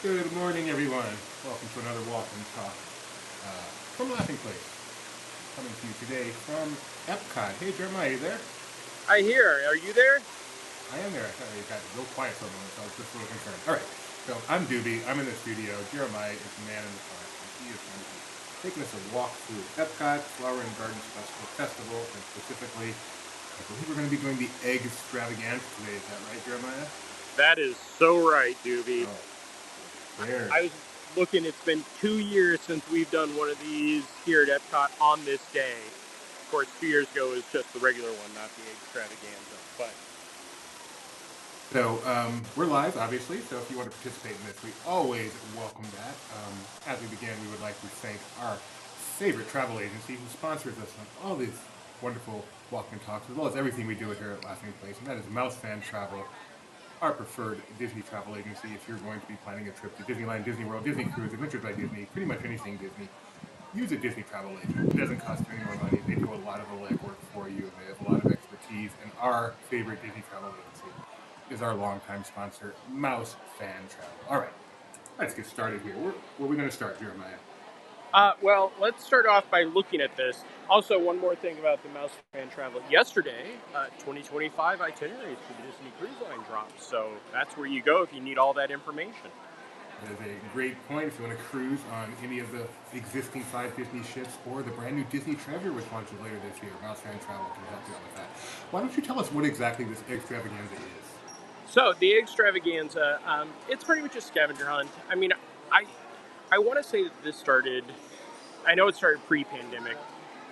Good morning, everyone. Welcome to another walk and talk from Laughing Place. Coming to you today from EPCOT. Hey, Jeremiah, you there? I hear. Are you there? I am there. I thought you got real quiet for a moment, so I was just a little concerned. All right, so I'm Doobie. I'm in the studio. Jeremiah is the man in the car, and he is going to be taking us a walk through EPCOT Flower and Garden Festival, and specifically, I believe we're going to be doing the Eggstravaganza today. Is that right, Jeremiah? That is so right, Doobie. Oh, there. I was looking. It's been 2 years since we've done one of these here at Epcot on this day. Of course, 2 years ago was just the regular one, not the extravaganza. But So we're live, obviously, so if you want to participate in this, we always welcome that. As we begin, we would like to thank our favorite travel agency who sponsors us on all these wonderful walk and talks, as well as everything we do here at Laughing Place, and that is Mouse Fan Travel, our preferred Disney travel agency. If you're going to be planning a trip to Disneyland, Disney World, Disney Cruise, Adventures by Disney, pretty much anything Disney, use a Disney travel agent. It doesn't cost you any more money. They do a lot of the legwork for you, and they have a lot of expertise, and our favorite Disney travel agency is our longtime sponsor, Mouse Fan Travel. All right, let's get started here. Where are we going to start, Jeremiah? well, let's start off by looking at this. Also, one more thing about the Mouse Fan Travel. Yesterday, 2025 itineraries for the Disney Cruise Line dropped, so that's where you go if you need all that information. That is a great point. If you want to cruise on any of the existing 5 Disney ships or the brand new Disney Treasure, which launches later this year, Mouse Fan Travel can help you out with that. Why don't you tell us what exactly this extravaganza is? So the extravaganza, it's pretty much a scavenger hunt. I mean, I I want to say that this started. I know it started pre-pandemic,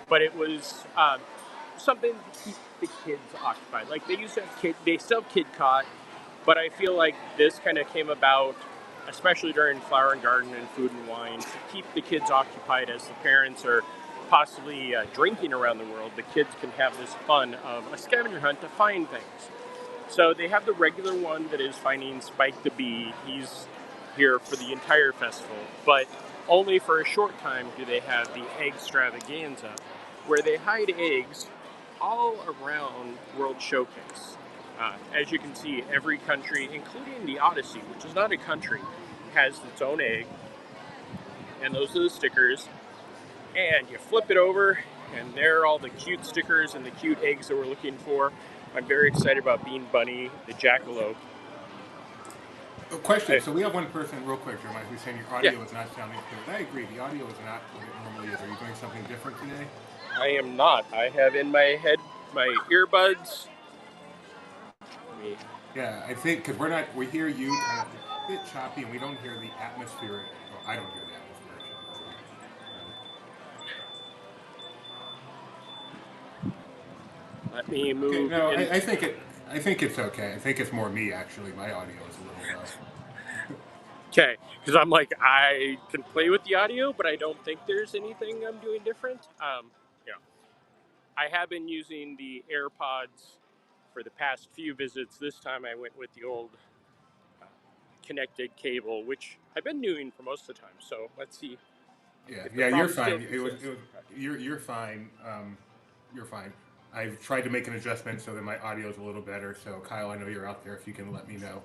but it was something to keep the kids occupied. Like they used to have they still have Kid Cot, but I feel like this kind of came about, especially during Flower and Garden and Food and Wine, to keep the kids occupied as the parents are possibly drinking around the world. The kids can have this fun of a scavenger hunt to find things. So they have the regular one that is finding Spike the Bee. He's here for the entire festival, but only for a short time do they have the Eggstravaganza, where they hide eggs all around World Showcase. As you can see, every country, including the Odyssey, which is not a country, has its own egg, and those are the stickers. And you flip it over, and there are all the cute stickers and the cute eggs that we're looking for. I'm very excited about Bean Bunny, the jackalope. Question. So we have one person, real quick, Jeremiah, who's saying your Yeah, audio is not sounding clear. And I agree. The audio is not what it normally is. Are you doing something different today? I am not. I have in my head my earbuds. Yeah, I think because we hear you kind of a bit choppy, and we don't hear the atmosphere. Well, I don't hear the atmosphere. Let me Okay, move no, in. I think it's okay. I think it's more me actually. My audio is a little Okay, because I'm like, I can play with the audio, but I don't think there's anything I'm doing different. Yeah, I have been using the AirPods for the past few visits. This time I went with the old uh, connected cable, which I've been doing for most of the time. So let's see yeah, if the yeah. You're problem still fine. persists. You're fine. You're fine. I've tried to make an adjustment so that my audio is a little better. So Kyle, I know you're out there. If you can let me know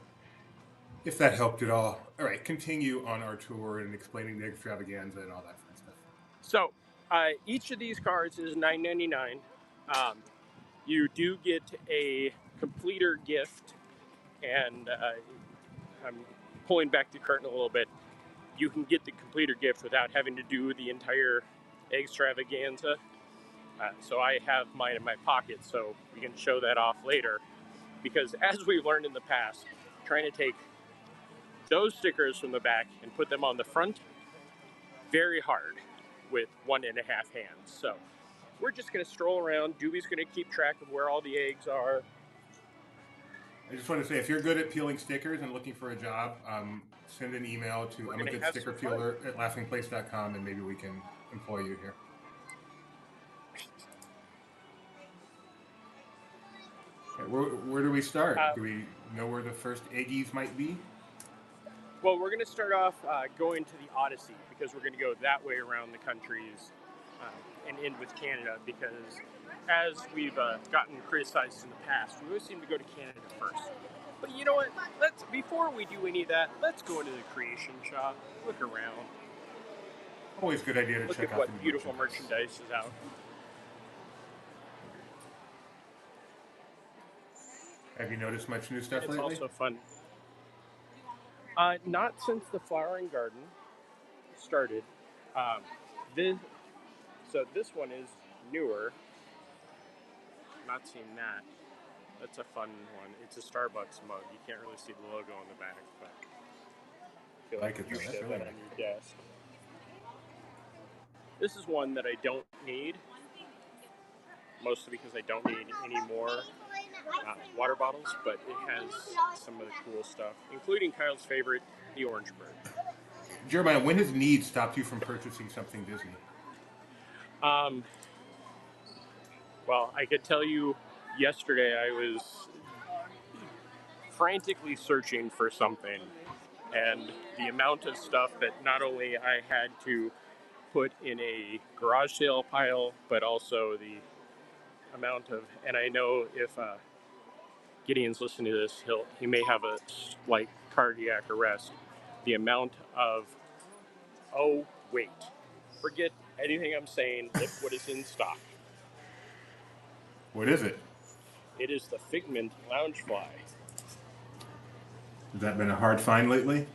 if that helped at all. All right, continue on our tour and explaining the extravaganza and all that fun stuff. So each of these cards is $9.99. Um, you do get a completer gift, and I'm pulling back the curtain a little bit. You can get the completer gift without having to do the entire extravaganza. So I have mine in my pocket, so we can show that off later. Because as we've learned in the past, trying to take those stickers from the back and put them on the front, very hard with 1.5 hands. So we're just going to stroll around. Doobie's going to keep track of where all the eggs are. I just want to say, if you're good at peeling stickers and looking for a job, send an email to We're I'm a going to good have sticker some fun. peeler at laughingplace.com, and maybe we can employ you here. Okay, where do we start? Uh, Do we know where the first eggies might be? well, we're going to start off going to the Odyssey because we're going to go that way around the countries and end with Canada because as we've gotten criticized in the past, we always seem to go to Canada first. But you know what? Before we do any of that, let's go into the creation shop, look around, Always a good idea to look check at out what the beautiful merchandise is out. Have you noticed much new stuff It's lately? also fun. Not since the flowering garden started. Um, this this one is newer. Not seen that. That's a fun one. It's a Starbucks mug. You can't really see the logo on the back, but I feel like Like it you though. should That's have really that nice. on your desk. This is one that I don't need, mostly because I don't need any more water bottles, but it has some of the cool stuff, including Kyle's favorite, the orange bird. Jeremiah, when has need stopped you from purchasing something Disney? Um, well, I could tell you yesterday I was frantically searching for something, and the amount of stuff that not only I had to put in a garage sale pile, but also the amount of, and I know if Gideon's listening to this, he may have a slight cardiac arrest. The amount of, oh wait, forget anything I'm saying. Look what is in stock. What is it? It is the Figment Loungefly. Has that been a hard find lately?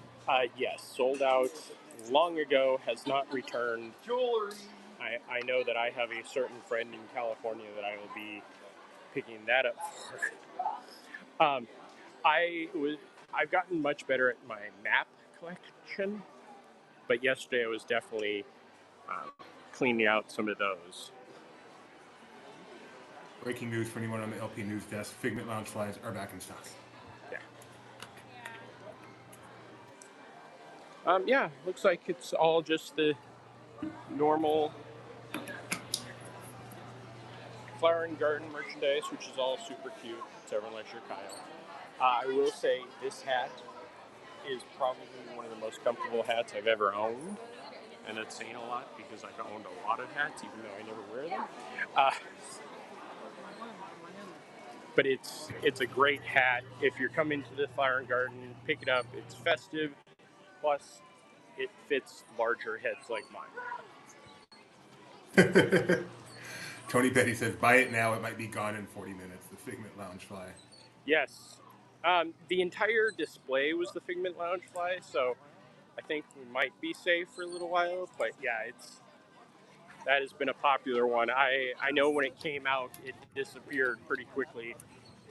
Yes, sold out long ago, has not returned. Jewelry. I know that I have a certain friend in California that I will be picking that up for. I've gotten much better at my map collection, but yesterday I was definitely cleaning out some of those. Breaking news for anyone on the LP News desk: Figment Loungeflies are back in stock. Yeah, looks like it's all just the normal flowering garden merchandise, which is all super cute. It's everyone likes your Kyle. I will say this hat is probably one of the most comfortable hats I've ever owned. And that's saying a lot because I've owned a lot of hats, even though I never wear them. But it's a great hat. If you're coming to the flower garden, pick it up. It's festive. Plus, it fits larger heads like mine. Tony Petty says, buy it now. It might be gone in 40 minutes. The Figment Loungefly. Yes. The entire display was the Figment Loungefly, so I think we might be safe for a little while. But yeah, that has been a popular one. I know when it came out, it disappeared pretty quickly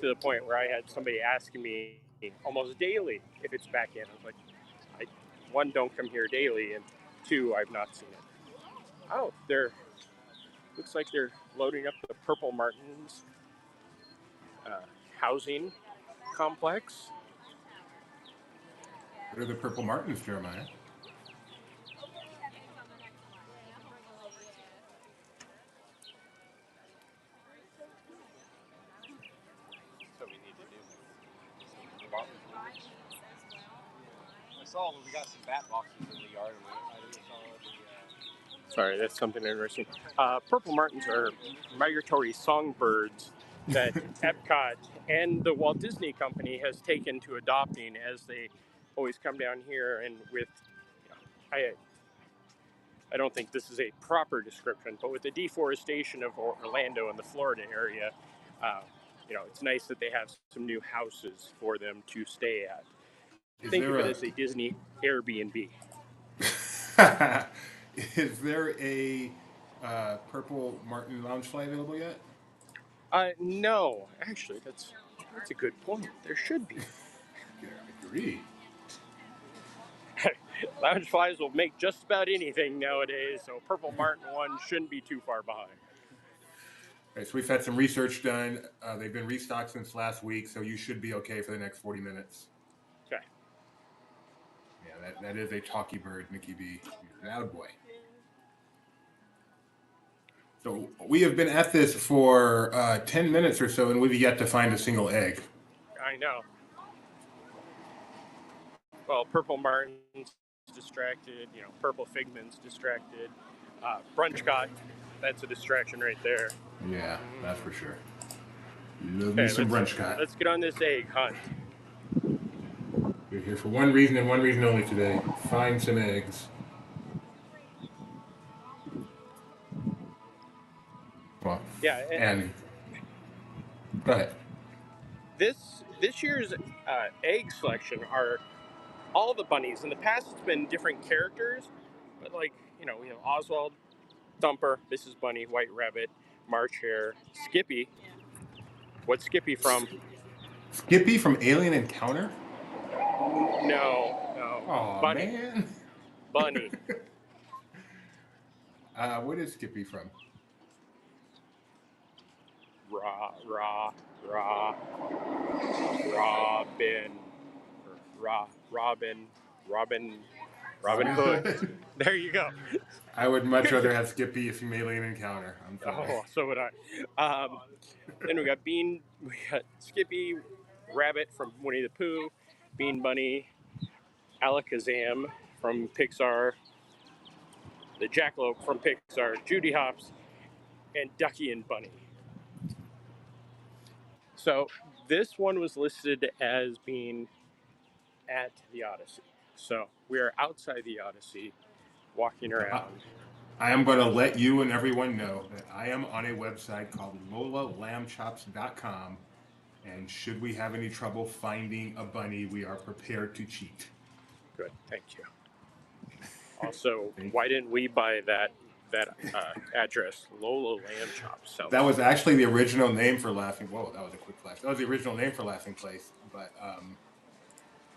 to the point where I had somebody asking me almost daily if it's back in. I was like, one, don't come here daily, and two, I've not seen it. Oh, looks like they're loading up the Purple Martins housing complex. What are the Purple Martins, Jeremiah? We got some bat boxes in the yard. Sorry, that's something interesting. Purple martins are migratory songbirds that EPCOT and the Walt Disney Company has taken to adopting as they always come down here. And with, I don't think this is a proper description, but with the deforestation of Orlando and the Florida area, it's nice that they have some new houses for them to stay at. Think of it as a Disney Airbnb. Is there a Purple Martin Loungefly available yet? No, actually, that's a good point. There should be. Yeah, I agree. Loungeflies will make just about anything nowadays, so Purple Martin one shouldn't be too far behind. All right, so we've had some research done. They've been restocked since last week, so you should be okay for the next 40 minutes. Okay. Yeah, that is a talky bird, Mickey B. Loud boy. So we have been at this for 10 minutes or so, and we've yet to find a single egg. I know. Well, Purple Martin's distracted, Purple Figment's distracted. Brunchcott, that's a distraction right there. Yeah, that's for sure. Love me Okay, some brunch cat. let's get on this egg hunt. We're here for one reason and one reason only today. Find some eggs. Well, Yeah, and go ahead. this year's egg selection are all the bunnies. In the past, it's been different characters, but like we have Oswald, Thumper, Mrs. Bunny, White Rabbit, March Hare, Skippy. What's Skippy from? Skippy from Alien Encounter? No, Oh Bunny, man. Bunny. What is Skippy from? Ra, Robin, Robin Hood. There you go. I would much rather have Skippy from Alien Encounter. I'm sorry. Oh, so would I. Then we got Skippy, Rabbit from Winnie the Pooh, Bean Bunny, Alakazam from Pixar, the Jackalope from Pixar, Judy Hopps, and Ducky and Bunny. So this one was listed as being at the Odyssey. So we are outside the Odyssey, walking around. I am going to let you and everyone know that I am on a website called LolaLambChops.com, and should we have any trouble finding a bunny, we are prepared to cheat. Good, thank you. Also, why didn't we buy that address, Lola Lamb Chops? That was actually the original name for Laughing. Whoa, that was a quick flash. That was the original name for Laughing Place, but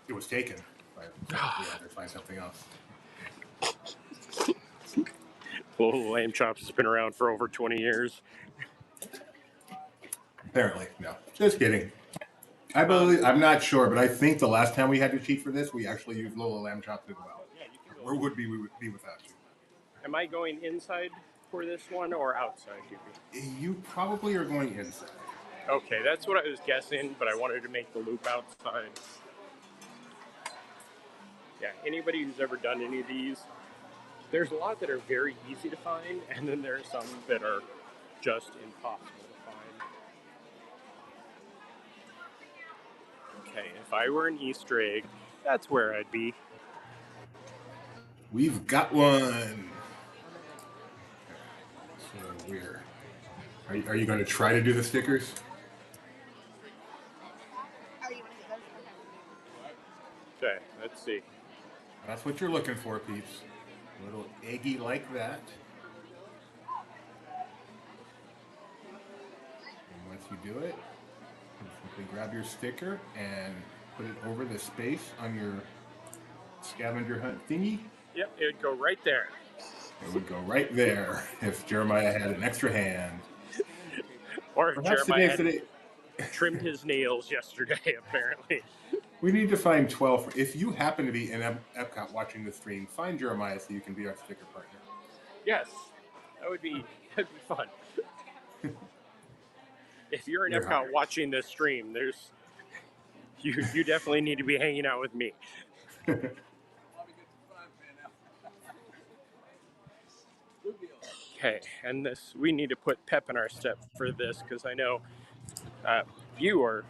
it was taken. We had to find something else. Lola Lamb Chops has been around for over 20 years. Apparently, no. Just kidding. I believe, I'm not sure, but I think the last time we had to cheat for this, we actually used Lola Lamb Chops as well. Where would we be without you? Am I going inside for this one or outside, You probably are going inside. Okay, that's what I was guessing, but I wanted to make the loop outside. Yeah, anybody who's ever done any of these, there's a lot that are very easy to find, and then there are some that are just impossible to find. Okay, if I were an Easter egg, that's where I'd be. We've got one. So weird. Are you going to try to do the stickers? Okay, let's see. That's what you're looking for, peeps. A little eggy like that. And once you do it, you simply grab your sticker and put it over the space on your scavenger hunt thingy. Yep, it would go right there. It would go right there if Jeremiah had an extra hand. Or if Jeremiah had trimmed his nails yesterday, apparently. We need to find 12. If you happen to be in EPCOT watching the stream, find Jeremiah so you can be our sticker partner. Yes, that'd be fun. If you're in EPCOT watching this stream, you definitely need to be hanging out with me. Okay, and we need to put pep in our step for this because I know you are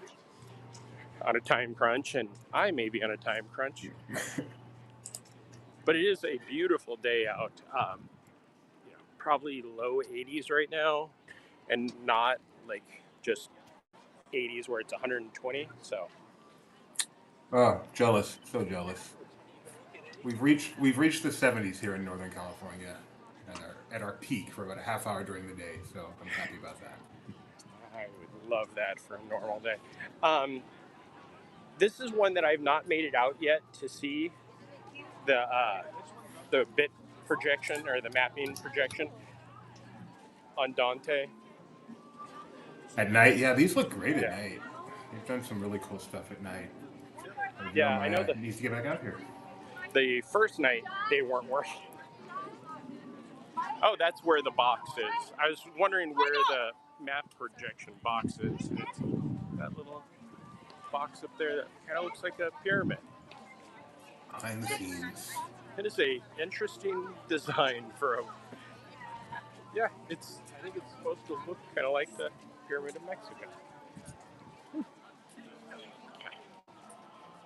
on a time crunch and I may be on a time crunch. But it is a beautiful day out. Probably low 80s right now, and not like just 80s where it's 120. So. Oh, jealous! So jealous. We've reached the 70s here in Northern California at our peak for about a half hour during the day. So I'm happy about that. I would love that for a normal day. This is one that I've not made it out yet to see the bit projection or the mapping projection on Dante. At night, yeah, these look great at night. They've done some really cool stuff at night. Yeah, I know that needs to get back out here. The first night they weren't working. Oh, that's where the box is. I was wondering where the map projection box is. It's that little box up there that kind of looks like a pyramid. Behind the scenes. It is a interesting design for Yeah, I think it's supposed to look kind of like the Pyramid of Mexico.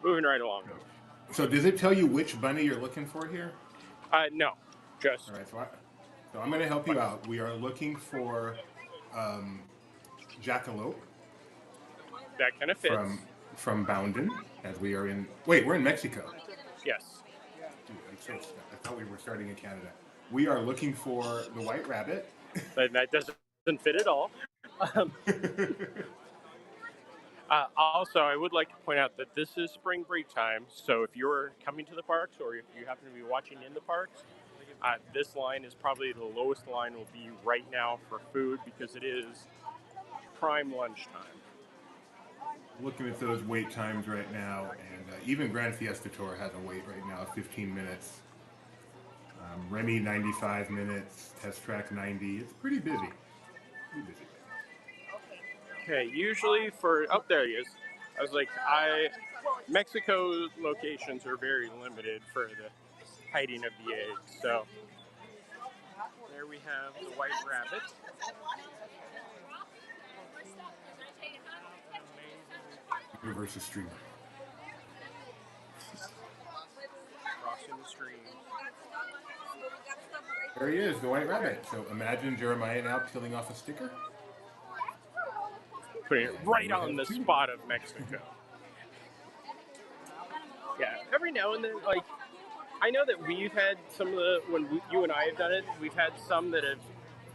Moving right along. So does it tell you which bunny you're looking for here? No, just All right, so I'm going to help you out. We are looking for um, jackalope that kind of fits. from Bounden, as we are in. Wait, we're in Mexico. Yes. Dude, I thought we were starting in Canada. We are looking for the white rabbit. That doesn't fit at all. Um, also, I would like to point out that this is spring break time, so if you're coming to the parks or if you happen to be watching in the parks, this line is probably the lowest line will be right now for food because it is prime lunchtime. Looking at those wait times right now, and even Grand Fiesta Tour has a wait right now of 15 minutes. Remy 95 minutes, Test Track 90. It's pretty busy. Pretty busy. Okay, usually there he is. I was like, Mexico locations are very limited for the hiding of the eggs. So there we have the white rabbit. Versus streamer. Crossing the stream. There he is, the white rabbit. So imagine Jeremiah now peeling off a sticker. Putting it right on the spot of Mexico. Yeah, every now and then, like, I know that we've had some of you and I have done it, we've had some that have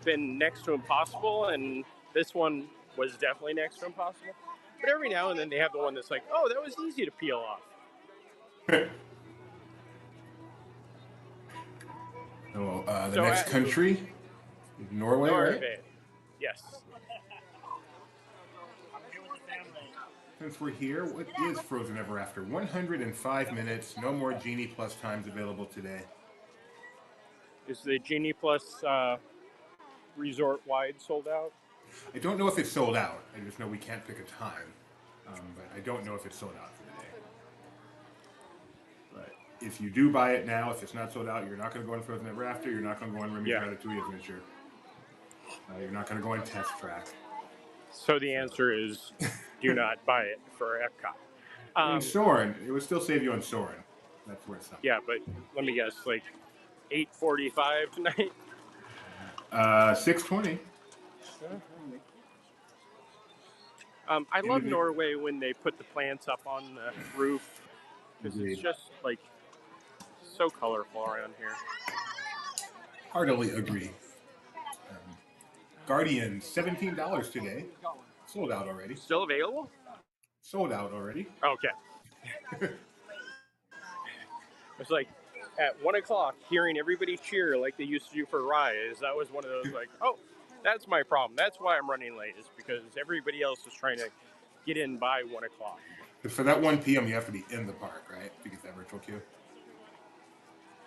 been next to impossible, and this one was definitely next to impossible. But every now and then they have the one that's like, oh, that was easy to peel off. The next country, Norway, right? Yes. Since we're here, what is Frozen Ever After? 105 minutes, no more Genie Plus times available today. Is the Genie Plus resort wide sold out? I don't know if it's sold out. I just know we can't pick a time. But I don't know if it's sold out for today. But if you do buy it now, if it's not sold out, you're not going to go on Frozen Ever After. You're not going to go on Remy's Ratatouille Adventure. You're not going to go on Test Track. So the answer is do not buy it for EPCOT. In Soarin', it would still save you on Soarin'. That's where it's not. Yeah, but let me guess, like 8:45 tonight? 6:20. I love Norway when they put the plants up on the roof because it's just like so colorful around here. Heartily agree. Guardian, $17 today. Sold out already. Still available? Sold out already. Okay. It's like at 1 o'clock, hearing everybody cheer like they used to do for Rise. That was one of those like, oh, that's my problem. That's why I'm running late, is because everybody else is trying to get in by 1 o'clock. For that 1 p.m., you have to be in the park, right, to get that virtual queue?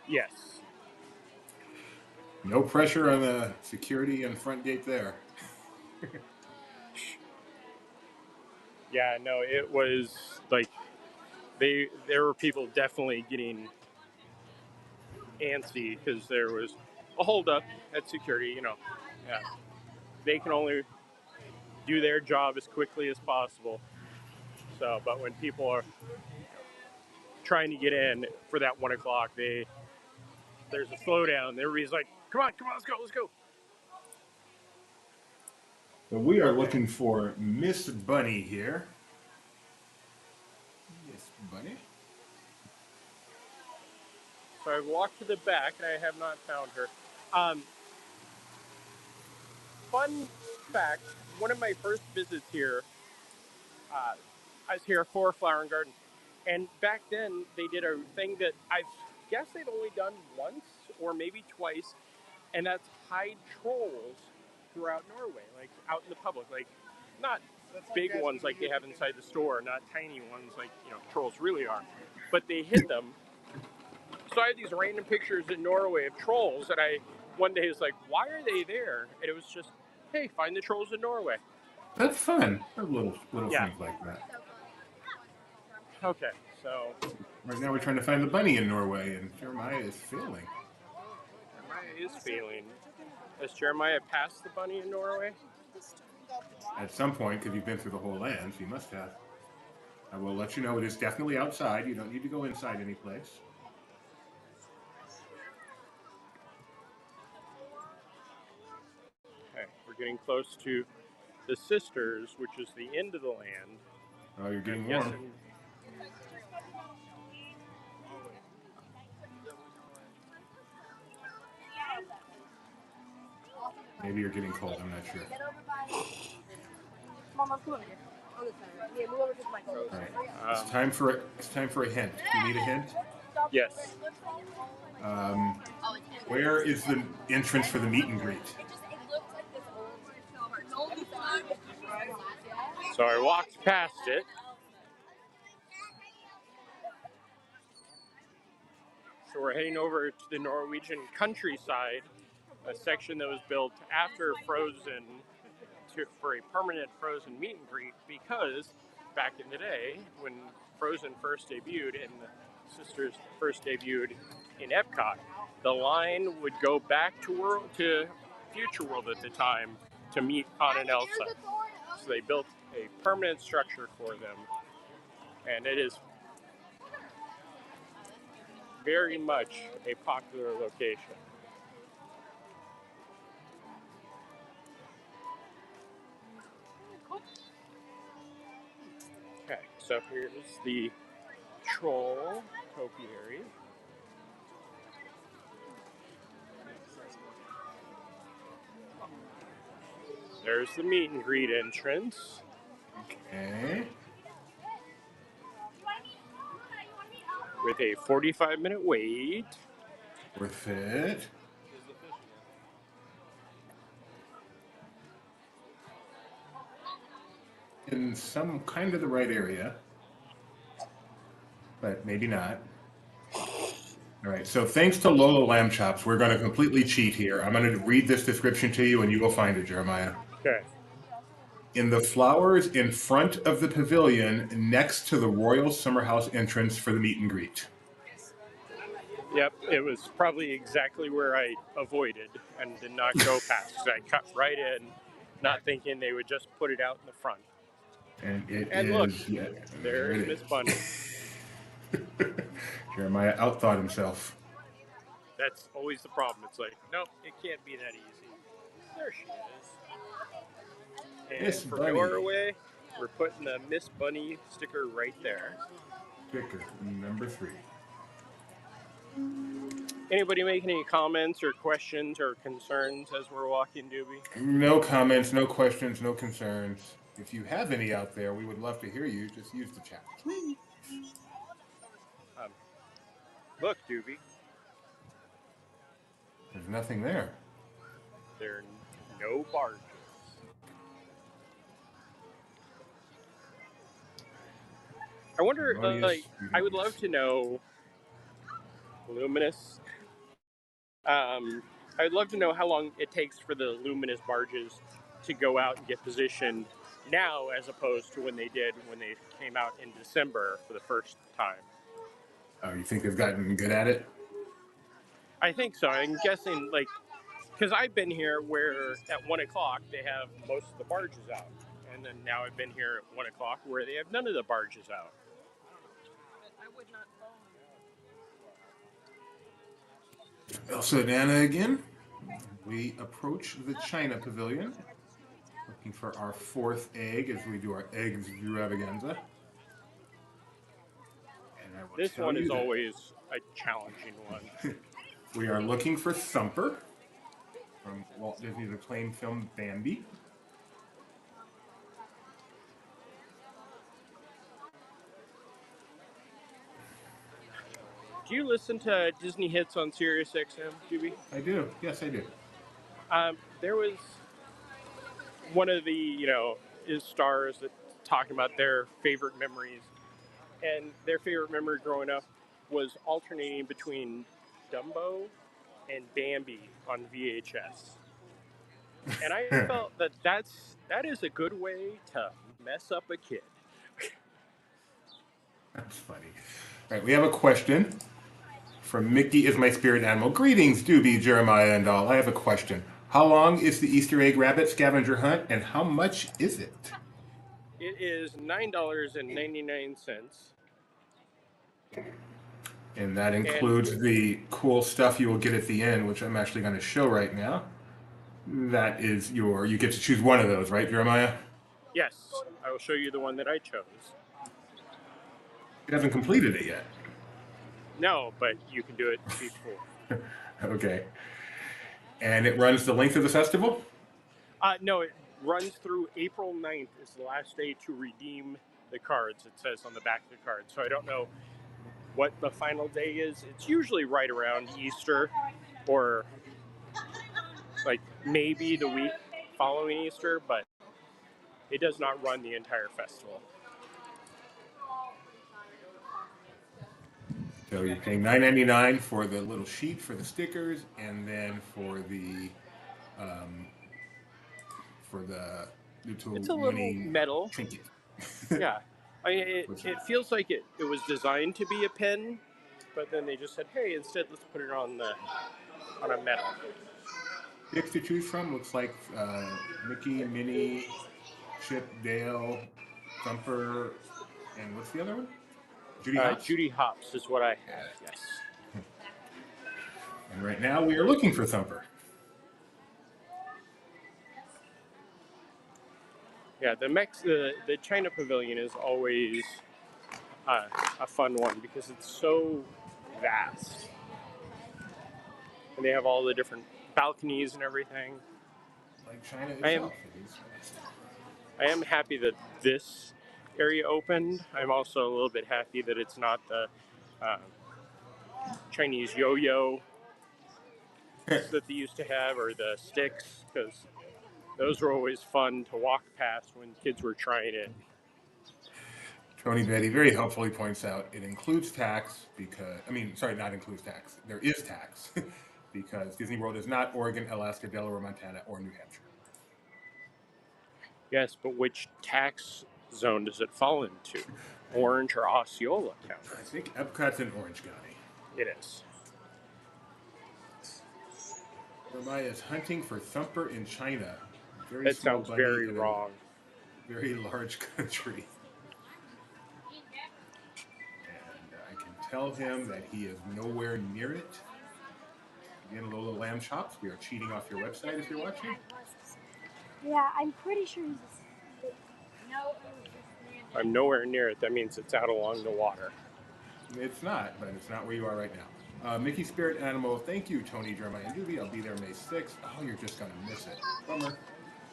Yes. No pressure on the security and front gate there. Yeah, no, it was like there were people definitely getting antsy because there was a holdup at security. You know, yeah, they can only do their job as quickly as possible. So, but when people are trying to get in for that 1 o'clock, there's a slowdown. Everybody's like, come on, let's go. So we are looking for Miss Bunny here. Miss Bunny? So I've walked to the back and I have not found her. Fun fact, one of my first visits here, I was here for Flower Garden. And back then they did a thing that I guess they've only done once or maybe twice, and that's hide trolls throughout Norway, like out in the public, like not big ones like they have inside the store, not tiny ones like, you know, trolls really are, but they hid them. So I had these random pictures in Norway of trolls, and I one day was like, why are they there? And it was just, hey, find the trolls in Norway. That's fun. Little things like that. Okay, so right now we're trying to find the bunny in Norway, and Jeremiah is failing. Has Jeremiah passed the bunny in Norway? At some point, because you've been through the whole land, so you must have. I will let you know it is definitely outside. You don't need to go inside any place. Okay, we're getting close to the Sisters, which is the end of the land. Oh, you're getting I'm warm. guessing- Maybe you're getting cold. I'm not sure. All right. It's time for a hint. Do you need a hint? Yes. Where is the entrance for the meet and greet? So I walked past it. So we're heading over to the Norwegian countryside, a section that was built after Frozen for a permanent Frozen meet and greet, because back in the day when Frozen first debuted and the Sisters first debuted in EPCOT, the line would go back to Future World at the time to meet Anna and Elsa. So they built a permanent structure for them, and it is very much a popular location. Okay, so here's the troll topiary. There's the meet and greet entrance. Okay. With a 45-minute wait. Worth it. In some kind of the right area, but maybe not. All right, so thanks to Lola Lamb Chops, we're going to completely cheat here. I'm going to read this description to you, and you will find it, Jeremiah. Okay. In the flowers in front of the pavilion next to the Royal Summer House entrance for the meet and greet. Yep, it was probably exactly where I avoided and did not go past. I cut right in, not thinking they would just put it out in the front. And look, yeah, there's Miss Bunny. Jeremiah outthought himself. That's always the problem. It's like, nope, it can't be that easy. There she is. And Miss for Bunny. Norway, we're putting the Miss Bunny sticker right there. Sticker number 3. Anybody making any comments or questions or concerns as we're walking, Doobie? No comments, no questions, no concerns. If you have any out there, we would love to hear you. Just use the chat. Look, Doobie. There's nothing there. There are no barges. I wonder, I would love to know, Luminous. I'd love to know how long it takes for the Luminous barges to go out and get positioned now, as opposed to when they came out in December for the first time. Oh, you think they've gotten good at it? I think so. I'm guessing, because I've been here where at 1 o'clock they have most of the barges out. And then now I've been here at 1 o'clock where they have none of the barges out. Elsa and Anna again. We approach the China Pavilion, looking for our 4th egg as we do our Eggstravaganza. This one is always a challenging one. We are looking for Thumper from Walt Disney's acclaimed film Bambi. Do you listen to Disney hits on Sirius XM, Doobie? I do. Yes, I do. There was one of the, stars that talking about their favorite memories. And their favorite memory growing up was alternating between Dumbo and Bambi on VHS. And I felt that is a good way to mess up a kid. That's funny. All right, we have a question from Mickey is my spirit animal. Greetings, Doobie, Jeremiah, and all. I have a question. How long is the Easter egg rabbit scavenger hunt, and how much is it? It is $9.99. And that And includes the cool stuff you will get at the end, which I'm actually going to show right now. That is you get to choose one of those, right, Jeremiah? yes, I will show you the one that I chose. You haven't completed it yet. No, but you can do it before. Okay. And it runs the length of the festival? No, it runs through April 9th is the last day to redeem the cards, it says on the back of the card. So I don't know what the final day is. It's usually right around Easter or like maybe the week following Easter, but it does not run the entire festival. So you're paying $9.99 for the little sheet for the stickers, and then for the little It's a little winning metal. trinket. Yeah. It feels like it was designed to be a pen, but then they just said, hey, instead let's put it on a metal. Six to choose from. Looks like Mickey, Minnie, Chip, Dale, Thumper, and what's the other one? Judy Hopps? Judy Hopps is what I have, yes. And right now we are looking for Thumper. Yeah, the China Pavilion is always a fun one because it's so vast. And they have all the different balconies and everything. Like China itself. I am happy that this area opened. I'm also a little bit happy that it's not the Chinese yo-yo that they used to have, or the sticks, because those were always fun to walk past when kids were trying it. Tony Betty very helpfully points out it includes tax because, not includes tax. There is tax because Disney World is not Oregon, Alaska, Delaware, Montana, or New Hampshire. Yes, but which tax zone does it fall into? Orange or Osceola County? I think Epcot's in Orange County. It is. Jeremiah is hunting for Thumper in China. That sounds very wrong. Very large country. And I can tell him that he is nowhere near it. Again, Lola Lamb Chops, we are cheating off your website if you're watching. Yeah, I'm pretty sure he's. No. I'm nowhere near it. That means it's out along the water. It's not, but it's not where you are right now. Mickey Spirit Animal, thank you, Tony, Jeremiah, and Doobie. I'll be there May 6th. Oh, you're just going to miss it. Bummer.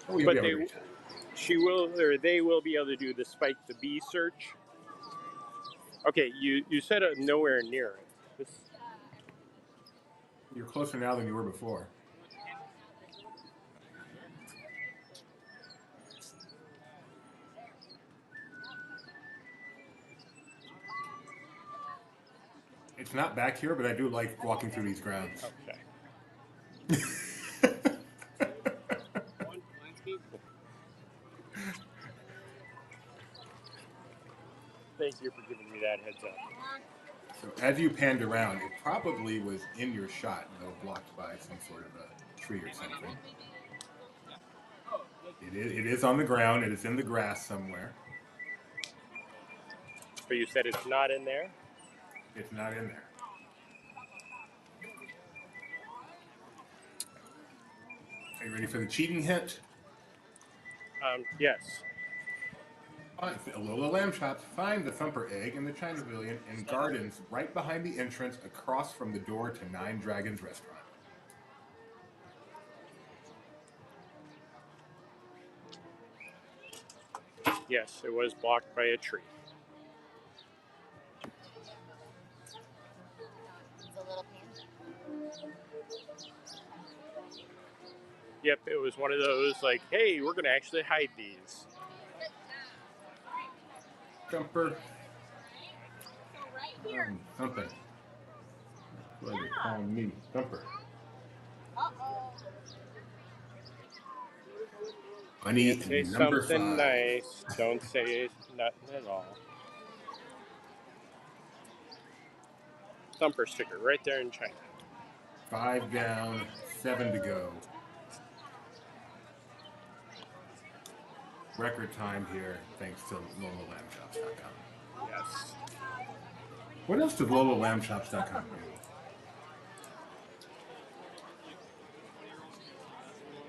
Oh, you'll But be able to they will be able to do the Spike the Bee search. Okay, you said nowhere near it. You're closer now than you were before. It's not back here, but I do like walking through these grounds. Okay. Thank you for giving me that heads up. So as you panned around, it probably was in your shot, though blocked by some sort of a tree or something. It is on the ground. It is in the grass somewhere. But you said it's not in there? It's not in there. Are you ready for the cheating hint? Yes. Lola Lamb Chops, find the Thumper egg in the China Pavilion in gardens right behind the entrance across from the door to Nine Dragons Restaurant. Yes, it was blocked by a tree. Yep, it was one of those like, hey, we're going to actually hide these. Thumper. Something. What are they calling me? Thumper. Bunny Say number something 5. nice. Don't say nothing at all. Thumper sticker right there in China. 5 down, 7 to go. record time here, thanks to LolaLambShops.com. Yes. What else does LolaLambShops.com do?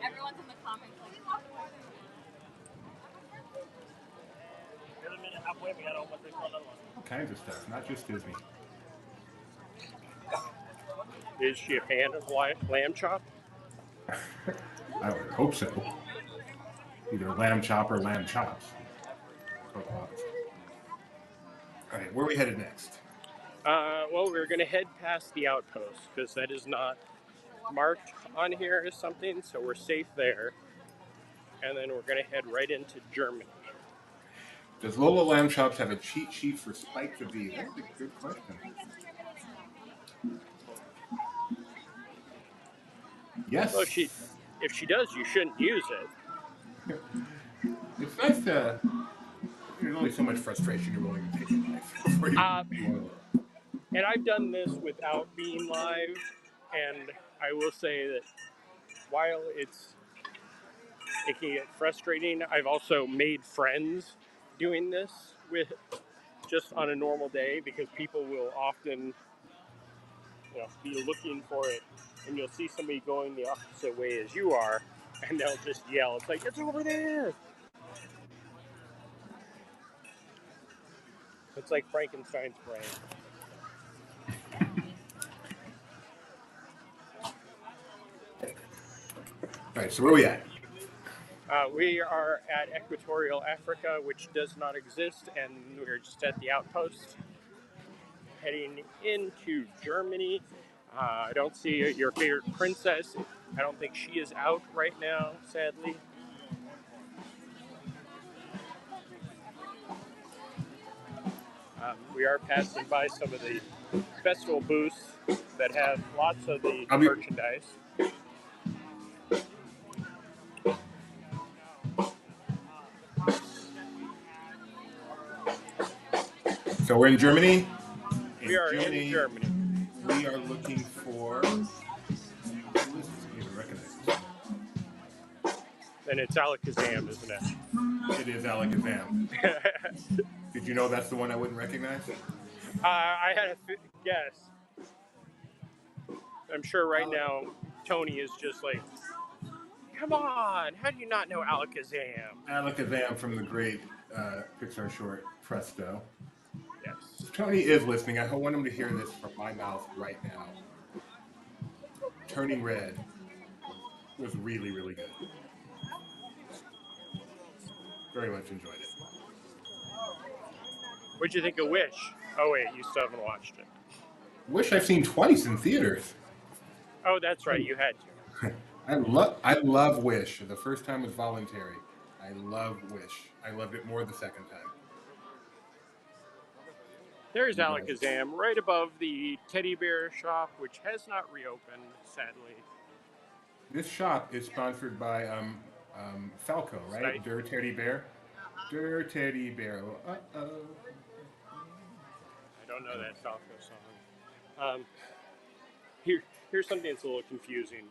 Everyone's in the comments like, All kinds of stuff, not just Disney. Is she a fan of lamb chop? I would hope so. Either lamb chop or lamb chops. All right, where are we headed next? Well, we're going to head past the outpost because that is not marked on here as something, so we're safe there. And then we're going to head right into Germany. Does Lola Lamb Chops have a cheat sheet for Spike the Bee? That's a good question. Yes. Well, if she does, you shouldn't use it. It's nice to. There's only so much frustration you're willing to take in life before you. And I've done this without being live, and I will say that while it can get frustrating, I've also made friends doing this with just on a normal day because people will often, be looking for it, and you'll see somebody going the opposite way as you are, and they'll just yell. It's like, it's over there. It's like Frankenstein's brain. All right, so where are we at? We are at Equatorial Africa, which does not exist, and we're just at the outpost, heading into Germany. I don't see your favorite princess. I don't think she is out right now, sadly. We are passing by some of the festival booths that have lots of the merchandise. So we're in Germany? We are in Germany. We are looking for... And it's Alakazam, isn't it? It is Alakazam. Did you know that's the one I wouldn't recognize? I had a guess. I'm sure right now Tony is just like, come on, how do you not know Alakazam? Alakazam from the great Pixar short Presto. Yes. Tony is listening. I want him to hear this from my mouth right now. Turning Red was really, really good. Very much enjoyed it. What'd you think of Wish? Oh wait, you still haven't watched it. Wish I've seen twice in theaters. Oh, that's right, you had to. I love Wish. The first time was voluntary. I love Wish. I loved it more the second time. There's Alakazam right above the teddy bear shop, which has not reopened, sadly. This shop is sponsored by Falco, right? Right. Der Teddy Bear. Der Teddy Bear. Uh-oh. I don't know that Falco song. Here's something that's a little confusing.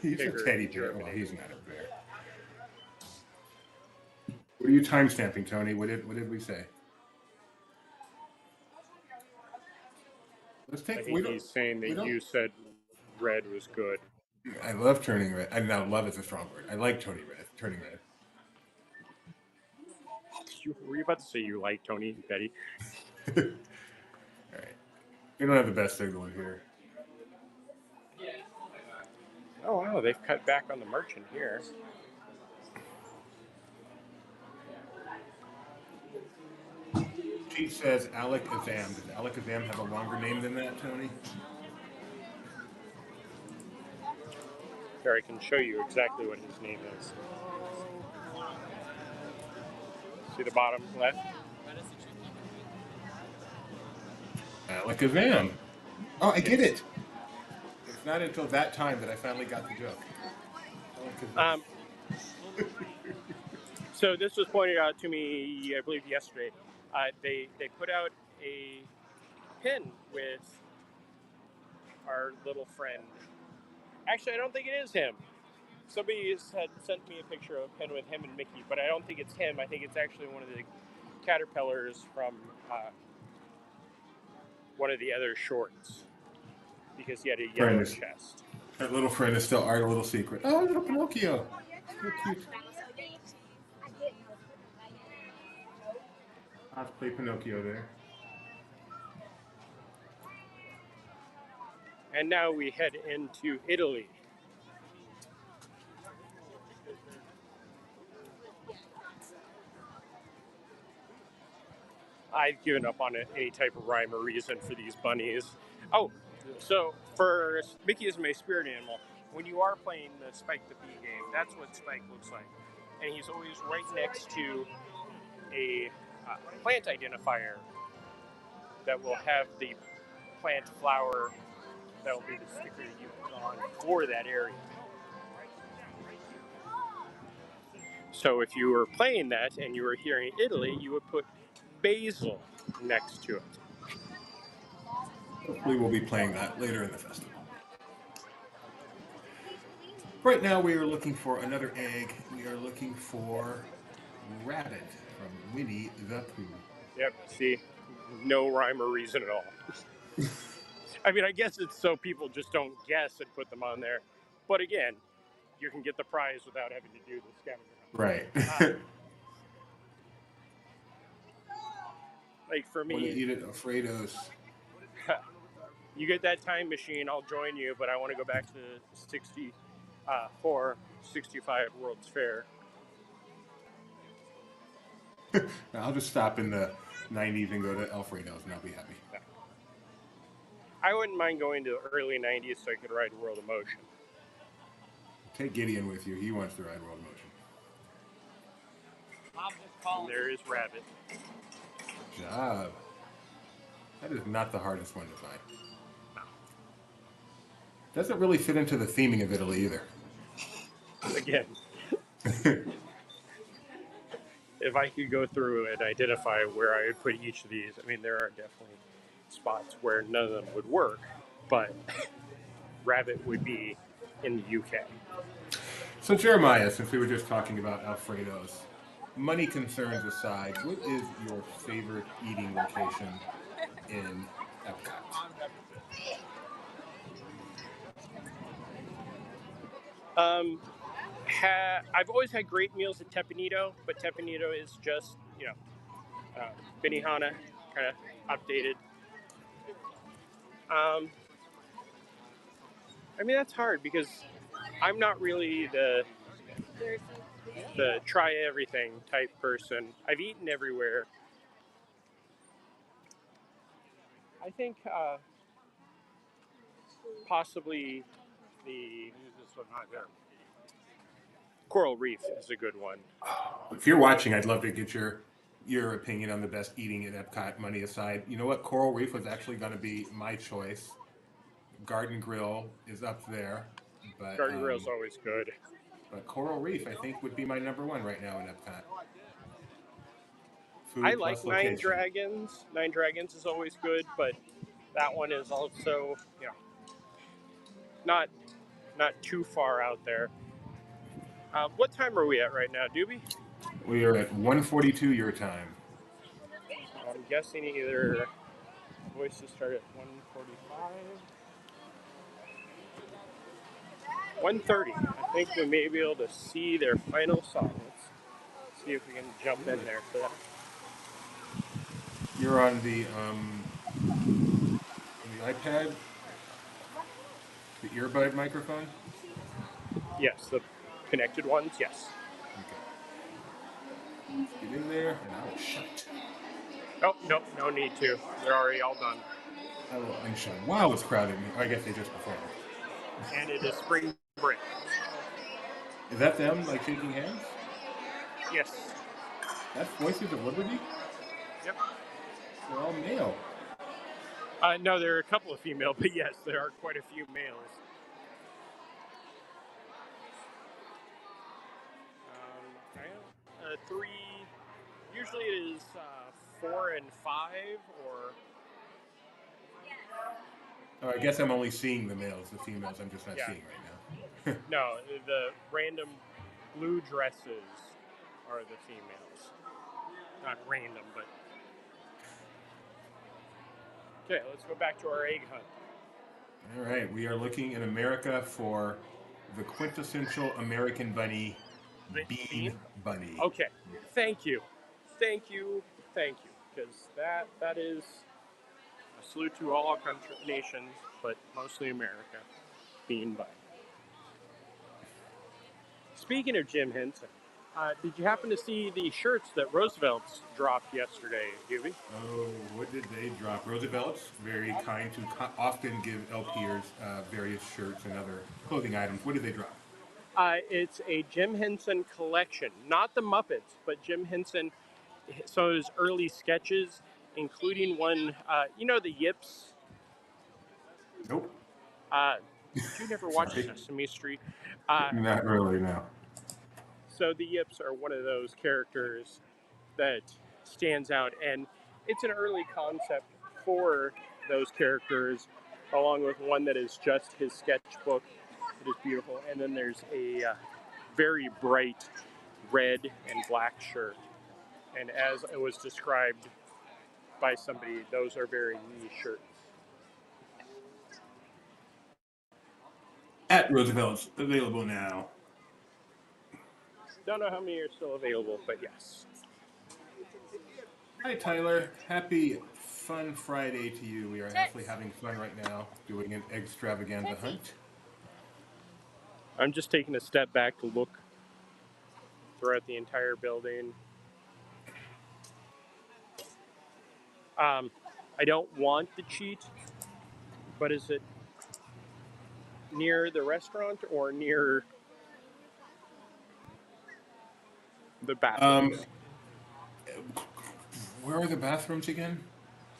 He's a teddy bear. Well, he's not a bear. What are you timestamping, Tony? What did we say? Let's take. I think he's saying that you said red was good. I love Turning Red. I know love is a strong word. I like Turning Red. Were you about to say you like Tony and Betty? All right. We don't have the best signal here. Oh wow, they've cut back on the merchant here. She says Alakazam. Does Alakazam have a longer name than that, Tony? Here, I can show you exactly what his name is. See the bottom left? Alakazam. Oh, I get it. It's not until that time that I finally got the joke. So this was pointed out to me, I believe, yesterday. They put out a pin with our little friend. Actually, I don't think it is him. Somebody had sent me a picture of a pen with him and Mickey, but I don't think it's him. I think it's actually one of the caterpillars from one of the other shorts, because he had a yellow chest. That little friend is still our little secret. Oh, little Pinocchio. So cute. Cosplay Pinocchio there. And now we head into Italy. I've given up on any type of rhyme or reason for these bunnies. Oh, so for Mickey is my spirit animal. When you are playing the Spike the Bee game, that's what Spike looks like. And he's always right next to a plant identifier that will have the plant flower that will be the sticker you put on for that area. So if you were playing that and you were hearing Italy, you would put basil next to it. Hopefully we'll be playing that later in the festival. Right now we are looking for another egg. We are looking for rabbit from Winnie the Pooh. Yep, see, no rhyme or reason at all. I mean, I guess it's so people just don't guess and put them on there. But again, you can get the prize without having to do the scavenger hunt. Right. Like for me, Want to eat it, Alfredo's. You get that time machine, I'll join you, but I want to go back to 65 World's Fair. I'll just stop in the 90s and go to Alfredo's and I'll be happy. Yeah. I wouldn't mind going to the early 90s so I could ride World of Motion. Take Gideon with you. He wants to ride World of Motion. And there is Rabbit. Good job. That is not the hardest one to find. No. Doesn't really fit into the theming of Italy either. Again. If I could go through and identify where I would put each of these, I mean, there are definitely spots where none of them would work, but Rabbit would be in the UK. So Jeremiah, since we were just talking about Alfredo's, money concerns aside, what is your favorite eating location in EPCOT? I've always had great meals at Tepanito, but Tepanito is just, Benihana, kind of updated. I mean, that's hard because I'm not really the try everything type person. I've eaten everywhere. I think possibly the Coral Reef is a good one. If you're watching, I'd love to get your opinion on the best eating at Epcot, money aside. You know what? Coral Reef was actually going to be my choice. Garden Grill is up there. But, Garden Grill's always good. But Coral Reef, I think, would be my number one right now in Epcot. Food I like Nine Dragons. Nine Dragons is always good, but that one is also, not too far out there. What time are we at right now, Doobie? We are at 1:42 your time. I'm guessing either voices start at 1:45. 1:30. I think we may be able to see their final song. Let's see if we can jump in there for that. You're on the iPad, the earbud microphone? Yes, the connected ones, yes. Okay. Get in there, and I will shut. Oh, nope, no need to. They're already all done. I will unshut. Wow, it's crowded. I guess they just performed. And it is spring break. Is that them, like, shaking hands? Yes. That's Voices of Liberty? Yep. They're all male. No, there are a couple of female, but yes, there are quite a few males. Three. Usually it is 4 and 5, or. Oh, I guess I'm only seeing the males. The females I'm just not seeing right now. No, the random blue dresses are the females. Not random, but... Okay, let's go back to our egg hunt. All right, we are looking in America for the quintessential American bunny, Bean Bunny. Okay, thank you. Thank you, because that is a salute to all nations, but mostly America, being bunny. Speaking of Jim Henson, did you happen to see the shirts that Roosevelt's dropped yesterday, Doobie? Oh, what did they drop? Roosevelt's very kind to often give LPers various shirts and other clothing items. What did they drop? It's a Jim Henson collection, not the Muppets, but Jim Henson, some of his early sketches, including one, the Yips. Nope. Did you never watch Sorry. Sesame Street? Not really, no. So the Yips are one of those characters that stands out, and it's an early concept for those characters, along with one that is just his sketchbook. It is beautiful, and then there's a very bright red and black shirt. And as it was described by somebody, those are very niche shirts. At Roosevelt's, available now. Don't know how many are still available, but yes. Hi, Tyler. Happy fun Friday to you. We are actually having fun right now doing an Eggstravaganza hunt. I'm just taking a step back to look throughout the entire building. I don't want to cheat, but is it near the restaurant or near the bathrooms? Where are the bathrooms again?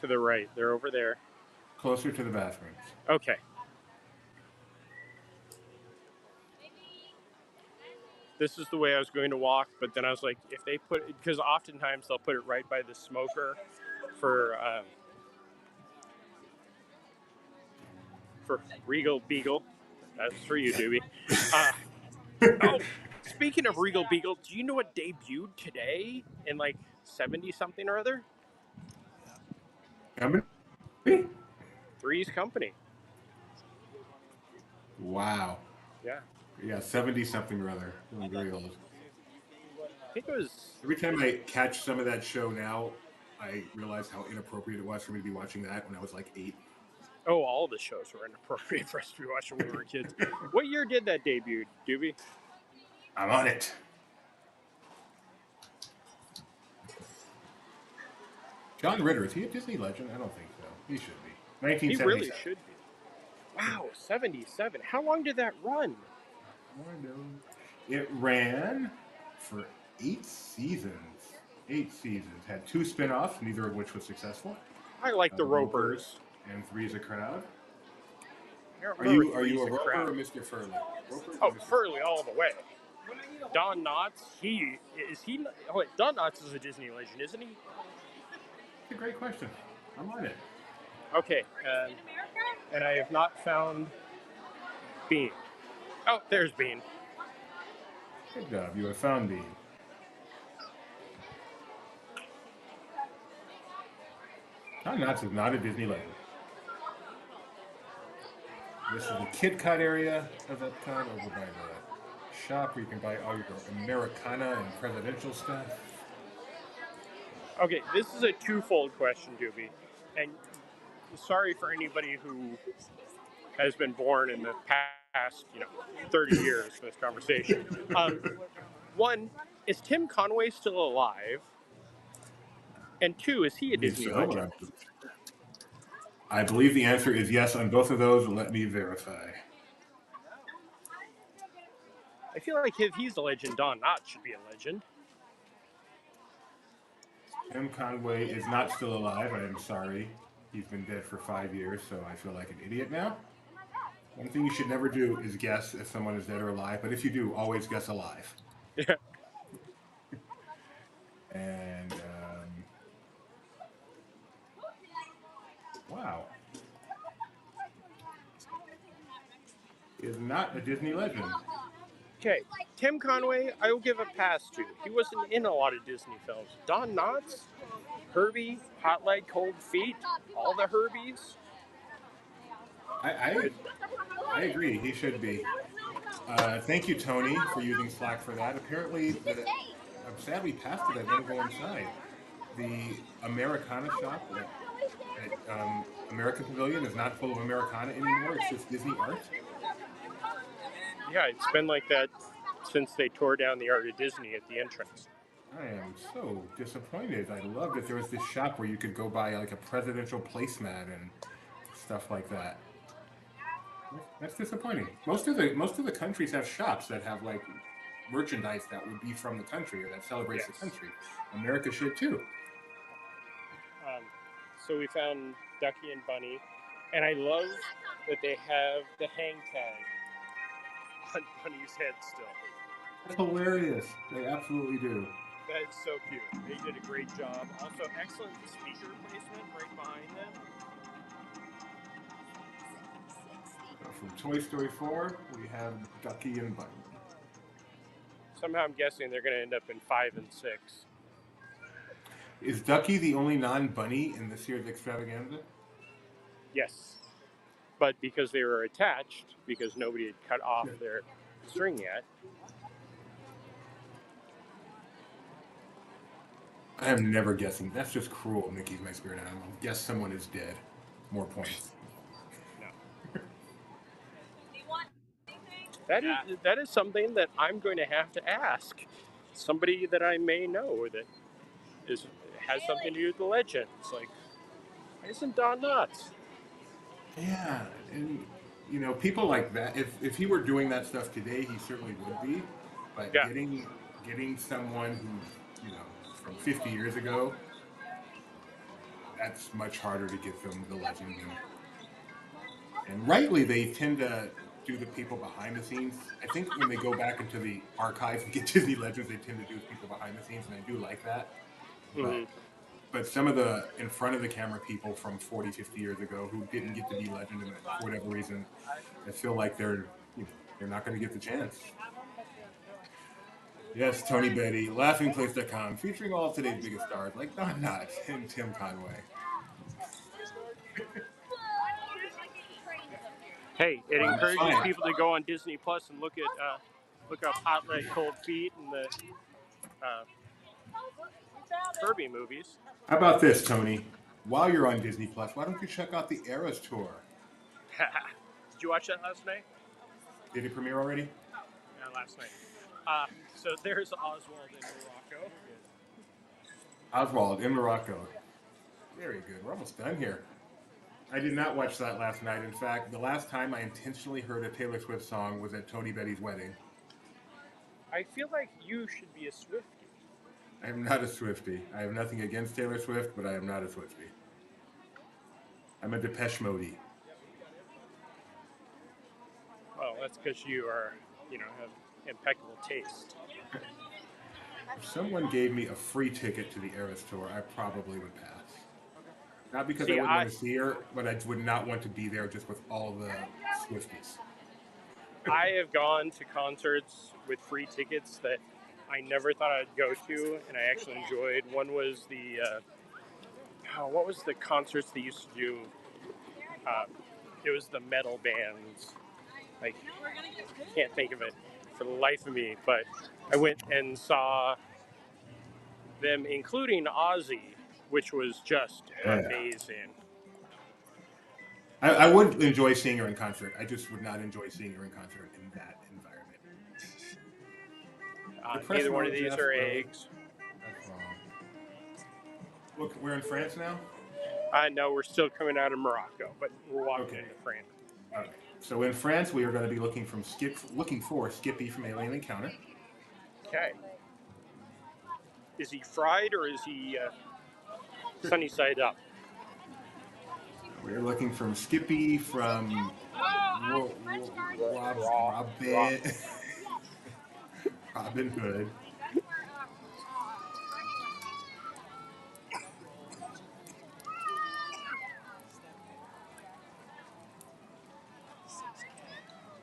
To the right. They're over there. Closer to the bathrooms. Okay. This is the way I was going to walk, but then I was like, if they put it, because oftentimes they'll put it right by the smoker for Regal Beagle. That's for you, Doobie. Oh, speaking of Regal Beagle, do you know what debuted today in like 70 something or other? Company? Three's Company. Wow. Yeah. Yeah, 70 something or other. I'm very old. I think it was. Every time I catch some of that show now, I realize how inappropriate it was for me to be watching that when I was like 8. Oh, all the shows were inappropriate for us to be watching when we were kids. What year did that debut, Doobie? I'm on it. John Ritter, is he a Disney legend? I don't think so. He should be. 1977. He really should be. Wow, 77. How long did that run? It ran for 8 seasons. 8 seasons. Had 2 spin-offs, neither of which was successful. I like the Ropers. And Three's a Crowd. Are Three's you a a Roper Crowd. or Mr. Furley? Oh, Furley all the way. Don Knotts, Oh, wait, Don Knotts is a Disney legend, isn't he? That's a great question. I'm on it. Okay, and I have not found Bean. Oh, there's Bean. Good job. You have found Bean. Don Knotts is not a Disney legend. This is the Kit Kat area of EPCOT over by the shop where you can buy all your Americana and presidential stuff. Okay, this is a twofold question, Doobie. And sorry for anybody who has been born in the past, 30 years for this conversation. One, is Tim Conway still alive? And two, is he a Disney legend? I believe the answer is yes on both of those. Let me verify. I feel like if he's a legend, Don Knotts should be a legend. Tim Conway is not still alive. I am sorry. He's been dead for 5 years, so I feel like an idiot now. One thing you should never do is guess if someone is dead or alive, but if you do, always guess alive. Yeah. And, wow. It is not a Disney legend. Okay, Tim Conway, I will give a pass to. He wasn't in a lot of Disney films. Don Knotts, Herbie, Hot Lead, Cold Feet, all the Herbies. I agree. He should be. Thank you, Tony, for using Slack for that. Apparently, I'm sad we passed it. I want to go inside. The Americana shop at American Pavilion is not full of Americana anymore. It's just Disney art. Yeah, it's been like that since they tore down the Art of Disney at the entrance. I am so disappointed. I love that there was this shop where you could go buy like a presidential placemat and stuff like that. That's disappointing. Most of the countries have shops that have like merchandise that would be from the country or that celebrates the country. America should too. So we found Ducky and Bunny, and I love that they have the hang tag on Bunny's head still. That's hilarious. They absolutely do. That is so cute. They did a great job. Also, excellent speaker placement right behind them. From Toy Story 4, we have Ducky and Bunny. Somehow I'm guessing they're going to end up in 5 and 6. Is Ducky the only non-bunny in this year's extravaganza? Yes. But because they were attached, because nobody had cut off their string yet. I am never guessing. That's just cruel. Mickey's my spirit animal. Guess someone is dead. More points. That is something that I'm going to have to ask somebody that I may know that has something to do with the legend. It's like, isn't Don Knotts? Yeah, and you know, people like that. If he were doing that stuff today, he certainly would be. But getting someone who, you know, from 50 years ago, that's much harder to get them the legend. And rightly, they tend to do the people behind the scenes. I think when they go back into the archives and get Disney legends, they tend to do people behind the scenes, and I do like that. Mm-hmm. But some of the in front of the camera people from 40, 50 years ago who didn't get to be legend and for whatever reason, I feel like they're not going to get the chance. Yes, Tony Betty, laughingplace.com, featuring all of today's biggest stars like Don Knotts and Tim Conway. Hey, it encourages people to go on Disney Plus and look up Hot Lead, Cold Feet and the Herbie movies. How about this, Tony? While you're on Disney Plus, why don't you check out the Eras Tour? Did you watch that last night? Did it premiere already? Yeah, last night. So there's Oswald in Morocco. Oswald in Morocco. Very good. We're almost done here. I did not watch that last night. In fact, the last time I intentionally heard a Taylor Swift song was at Tony Betty's wedding. I feel like you should be a Swiftie. I am not a Swiftie. I have nothing against Taylor Swift, but I am not a Swiftie. I'm a Depeche Mode. Well, that's because you are, have impeccable taste. If someone gave me a free ticket to the Eras Tour, I probably would pass. Not because I wouldn't want to see her, but I would not want to be there just with all the Swifties. I have gone to concerts with free tickets that I never thought I'd go to, and I actually enjoyed. One was what was the concerts they used to do? It was the metal bands. I can't think of it for the life of me, but I went and saw them, including Ozzy, which was just amazing. I would enjoy seeing her in concert. I just would not enjoy seeing her in concert in that environment. Neither one of these are eggs. That's wrong. Look, we're in France now? No, we're still coming out of Morocco, but we're walking into France. All right. So in France, we are going to be looking for Skippy from Alien Encounter. Okay. Is he fried or is he sunny side up? We're looking from Skippy from Robin Hood.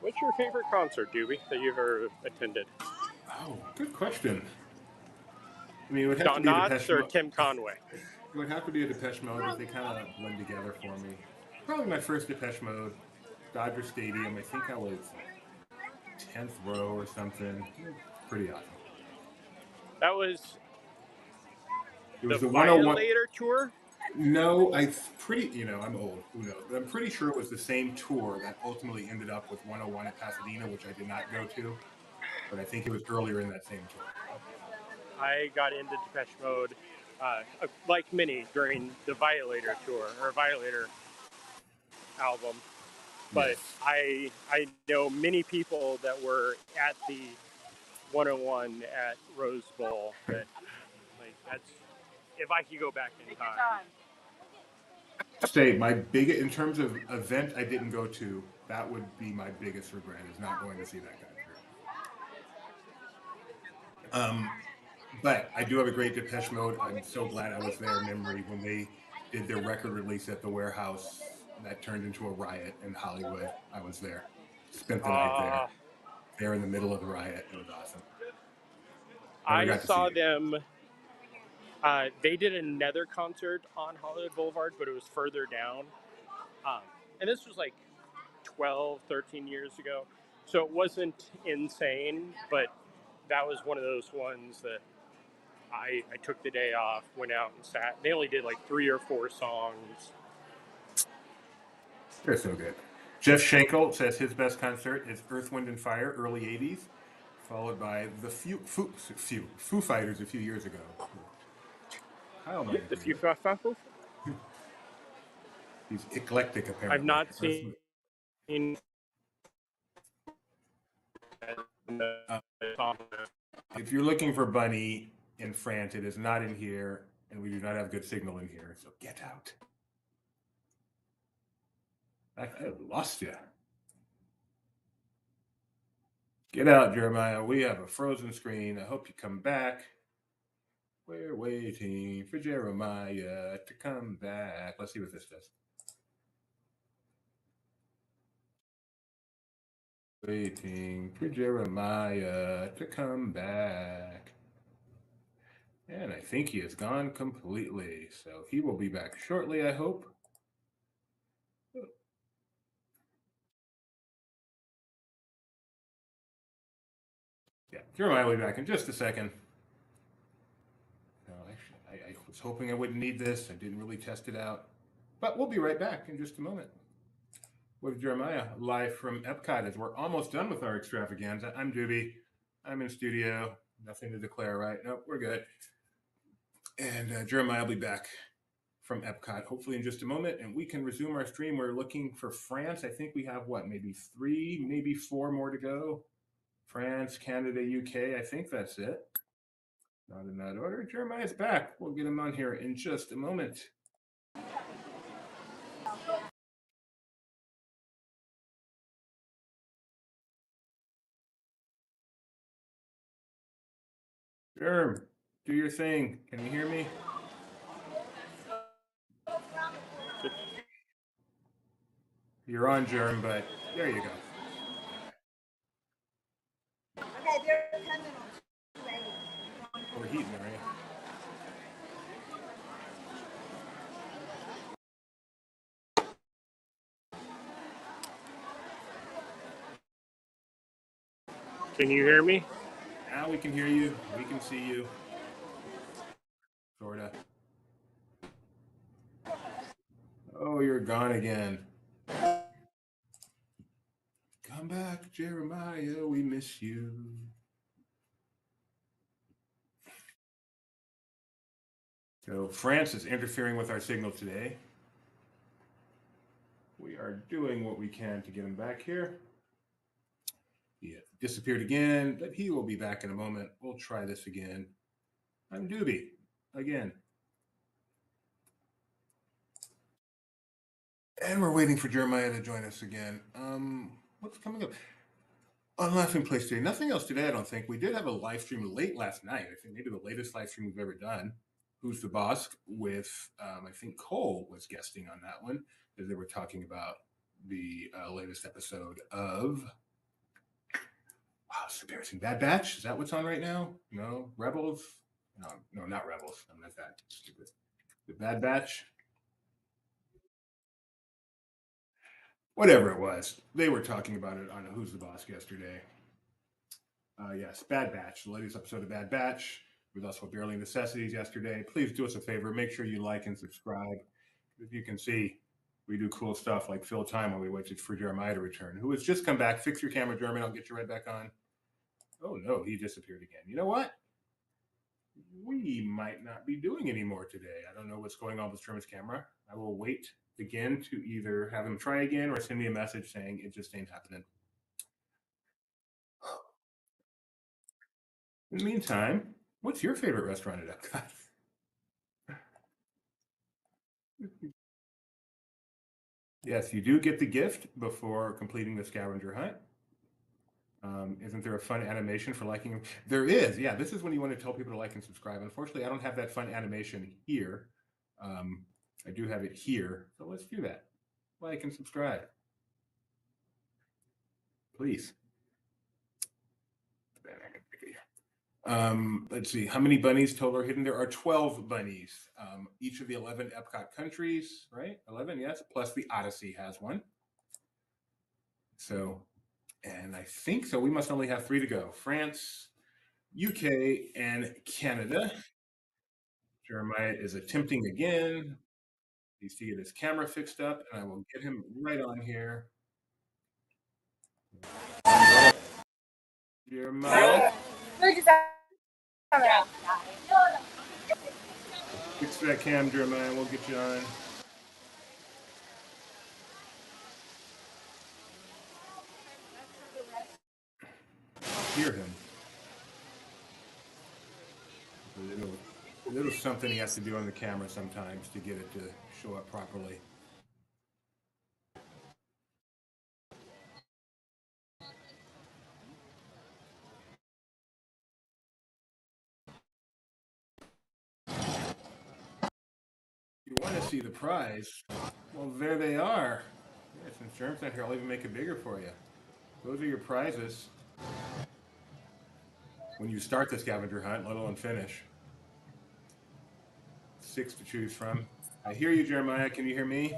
What's your favorite concert, Doobie, that you've ever attended? Oh, good question. I mean, it would have to Don be a Knotts Depeche or Mode. Tim Conway? It would have to be a Depeche Mode as they kind of blend together for me. Probably my first Depeche Mode, Dodger Stadium. I think I was 10th row or something. It's pretty awesome. That was It the was the 101. Violator tour. No, I'm old. Who knows? But I'm pretty sure it was the same tour that ultimately ended up with 101 at Pasadena, which I did not go to. But I think it was earlier in that same tour. I got into Depeche Mode, like many, during the Violator tour or Violator album. But Yes. I know many people that were at the 101 at Rose Bowl. That that's if I could go back in time. Say my biggest, in terms of event I didn't go to, that would be my biggest regret is not going to see that concert. But I do have a great Depeche Mode. I'm so glad I was there. Memory when they did their record release at the warehouse that turned into a riot in Hollywood. I was there. Spent the night there. There in the middle of the riot. It was awesome. Never I got to saw see it. them. They did another concert on Hollywood Boulevard, but it was further down. And this was like 12, 13 years ago. So it wasn't insane, but that was one of those ones that I took the day off, went out and sat. They only did like 3 or 4 songs. They're so good. Jeff Schenkel says his best concert is Earth, Wind, and Fire, early 80s, followed by the Foo Fighters a few years ago. How am I The Few Fafafo? He's eclectic, apparently. I've not seen. If you're looking for Bunny in France, it is not in here, and we do not have good signal in here, so get out. I lost you. Get out, Jeremiah. We have a frozen screen. I hope you come back. We're waiting for Jeremiah to come back. Let's see what this does. Waiting for Jeremiah to come back. And I think he is gone completely. So he will be back shortly, I hope. Yeah, Jeremiah will be back in just a second. No, actually, I was hoping I wouldn't need this. I didn't really test it out. But we'll be right back in just a moment with Jeremiah live from EPCOT as we're almost done with our extravaganza. I'm Doobie. I'm in studio. Nothing to declare, right? Nope, we're good. And Jeremiah will be back from EPCOT hopefully in just a moment, and we can resume our stream. We're looking for France. I think we have maybe 3, maybe 4 more to go. France, Canada, UK. I think that's it. Not in that order. Jeremiah's back. We'll get him on here in just a moment. Jerm, do your thing. Can you hear me? You're on, Jerm, but there you go. Okay, they're coming on. We're heating, right? Can you hear me? Now we can hear you. We can see you. Sorta. Oh, you're gone again. Come back, Jeremiah. We miss you. So France is interfering with our signal today. We are doing what we can to get him back here. He disappeared again, but he will be back in a moment. We'll try this again. I'm Doobie again. And we're waiting for Jeremiah to join us again. What's coming up? On Laughing Place today. Nothing else today, I don't think. We did have a live stream late last night. I think maybe the latest live stream we've ever done. Who's the Boss with, I think Cole was guesting on that one, as they were talking about the latest episode of Wow, it's embarrassing. Bad Batch? Is that what's on right now? No. Rebels? No, not Rebels. I'm not that stupid. The Bad Batch? Whatever it was. They were talking about it on Who's the Boss yesterday. Yes, Bad Batch, the latest episode of Bad Batch. There was also Barely Necessities yesterday. Please do us a favor. Make sure you like and subscribe. If you can see, we do cool stuff like fill time while we wait for Jeremiah to return, who has just come back. Fix your camera, Jeremy. I'll get you right back on. Oh, no, he disappeared again. You know what? We might not be doing any more today. I don't know what's going on with Jeremy's camera. I will wait again to either have him try again or send me a message saying it just ain't happening. In the meantime, what's your favorite restaurant at Epcot? Yes, you do get the gift before completing the scavenger hunt. Isn't there a fun animation for liking? There is. Yeah, this is when you want to tell people to like and subscribe. Unfortunately, I don't have that fun animation here. I do have it here. So let's do that. Like and subscribe. Please. Let's see. How many bunnies total are hidden? There are 12 bunnies. Each of the 11 Epcot countries, right? 11, yes. Plus the Odyssey has one. So, and I think so. We must only have 3 to go. France, UK, and Canada. Jeremiah is attempting again. He's to get his camera fixed up, and I will get him right on here. Jeremiah. Fix that cam, Jeremiah. We'll get you on. Hear him. A little something he has to do on the camera sometimes to get it to show up properly. You want to see the prize? Well, there they are. Yeah, since Jerem's not here, I'll even make it bigger for you. Those are your prizes. When you start the scavenger hunt, let alone finish. 6 to choose from. I hear you, Jeremiah. Can you hear me?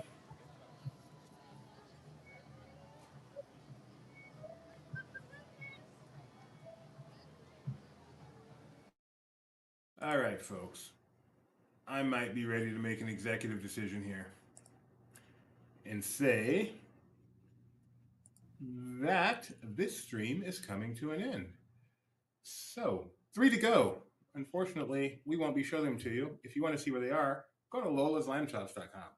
All right, folks. I might be ready to make an executive decision here and say that this stream is coming to an end. So, 3 to go. Unfortunately, we won't be showing them to you. If you want to see where they are, go to lolaslamchops.com.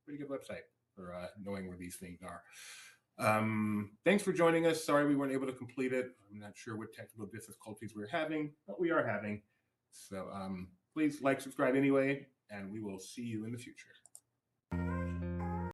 Pretty good website for knowing where these things are. Thanks for joining us. Sorry we weren't able to complete it. I'm not sure what technical difficulties we're having, but we are having. So please like, subscribe anyway, and we will see you in the future.